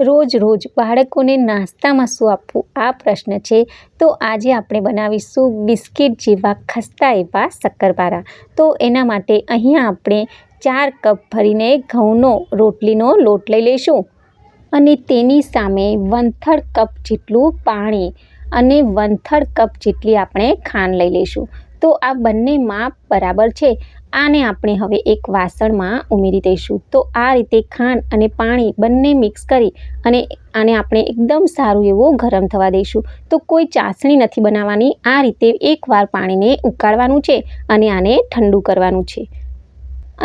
રોજ રોજ બાળકોને નાસ્તામાં શું આપવું આ પ્રશ્ન છે. તો આજે આપણે બનાવીશું બિસ્કિટ જેવા ખસ્તા એવા શક્કરપારા. તો એના માટે અહીંયા આપણે 4 કપ ભરીને ઘઉંનો રોટલીનો લોટ લઈ લઈશું અને તેની સામે 1/3 કપ જેટલું પાણી અને 1/3 કપ જેટલી આપણે ખાંડ લઈ લઈશું. તો આ બંને માપ બરાબર છે. આને આપણે હવે એક વાસણમાં ઉમેરી દઈશું. તો આ રીતે ખાંડ અને પાણી બંને મિક્સ કરી અને આને આપણે એકદમ સારું એવું ગરમ થવા દઈશું. તો કોઈ ચાસણી નથી બનાવવાની. આ રીતે એકવાર પાણીને ઉકાળવાનું છે અને આને ઠંડુ કરવાનું છે.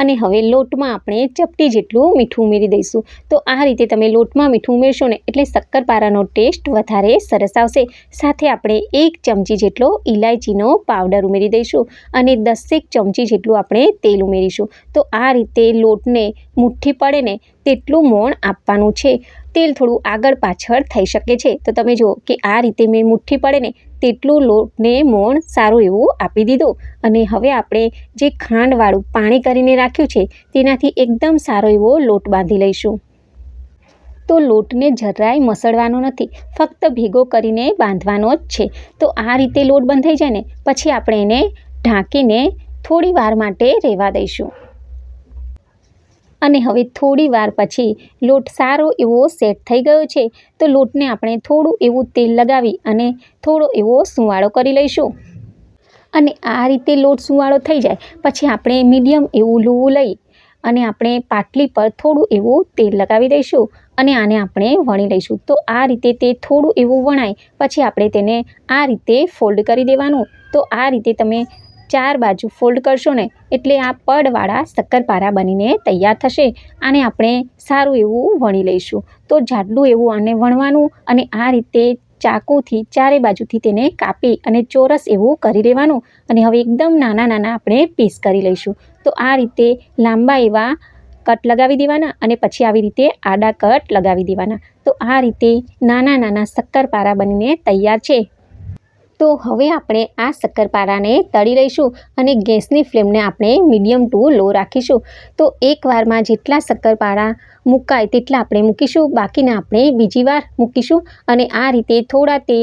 અને હવે લોટમાં આપણે ચપટી જેટલું મીઠું ઉમેરી દઈશું. તો આ રીતે તમે લોટમાં મીઠું ઉમેરશો ને એટલે શક્કરપારાનો ટેસ્ટ વધારે સરસ આવશે. સાથે આપણે 1 ચમચી જેટલો ઇલાયચીનો પાવડર ઉમેરી દઈશું અને 10 ચમચી જેટલું આપણે તેલ ઉમેરીશું. તો આ રીતે લોટને મુઠ્ઠી પડે ને તેટલું મોણ આપવાનું છે. તેલ થોડું આગળ પાછળ થઈ શકે છે. તો તમે જુઓ કે આ રીતે મેં મુઠ્ઠી પડે ને તેટલું લોટને મોણ સારું એવું આપી દીધું. અને હવે આપણે જે ખાંડવાળું પાણી કરીને રાખ્યું છે તેનાથી એકદમ સારો એવો લોટ બાંધી લઈશું. તો લોટને જરાય મસળવાનો નથી, ફક્ત ભેગો કરીને બાંધવાનો જ છે. તો આ રીતે લોટ બંધાઈ જાય ને પછી આપણે એને ઢાંકીને થોડી વાર માટે રહેવા દઈશું. અને હવે થોડી વાર પછી લોટ સારો એવો સેટ થઈ ગયો છે. તો લોટને આપણે થોડું એવું તેલ લગાવી અને થોડો એવો સુંવાળો કરી લઈશું. અને આ રીતે લોટ સુંવાળો થઈ જાય પછી આપણે મીડિયમ એવું લુવું લઈ અને આપણે પાટલી પર થોડું એવું તેલ લગાવી દઈશું અને આને આપણે વણી લઈશું. તો આ રીતે તે થોડું એવું વણાય પછી આપણે તેને આ રીતે ફોલ્ડ કરી દેવાનું. તો આ રીતે તમે 4 બાજુ ફોલ્ડ કરશો ને એટલે આ પડવાળા શક્કરપારા બનીને તૈયાર થશે. આને આપણે સારું એવું વણી લઈશું. તો જાડું એવું આને વણવાનું અને આ રીતે ચાકુથી ચારે બાજુથી તેને કાપી અને ચોરસ એવું કરી લેવાનું. અને હવે એકદમ નાના નાના આપણે પીસ કરી લઈશું. તો આ રીતે લાંબા એવા કટ લગાવી દેવાના અને પછી આવી રીતે આડા કટ લગાવી દેવાના. તો આ રીતે નાના નાના શક્કરપારા બનીને તૈયાર છે. તો હવે આપણે આ શક્કરપારાને તળી લઈશું અને ગેસની ફ્લેમને આપણે મીડિયમ ટુ લો રાખીશું. તો એકવારમાં જેટલા શક્કરપારા મુકાય તેટલા આપણે મૂકીશું, બાકીના આપણે બીજી વાર મૂકીશું. અને આ રીતે થોડા તે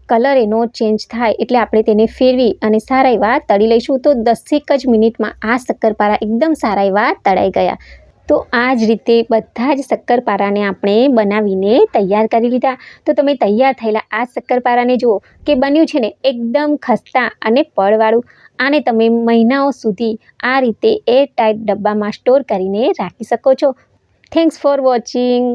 કલર એનો ચેન્જ થાય એટલે આપણે તેને ફેરવી અને સારા એવા તળી લઈશું. તો 10 જ મિનિટમાં આ શક્કરપારા એકદમ સારા એવા તળાઈ ગયા. તો આ જ રીતે બધા જ શક્કરપારાને આપણે બનાવીને તૈયાર કરી લીધા. તો તમે તૈયાર થયેલા આ શક્કરપારાને જુઓ કે બન્યું છે ને એકદમ ખસ્તા અને પડવાળું. આને તમે મહિનાઓ સુધી આ રીતે એરટાઇટ ડબ્બામાં સ્ટોર કરીને રાખી શકો છો. Thanks for watching.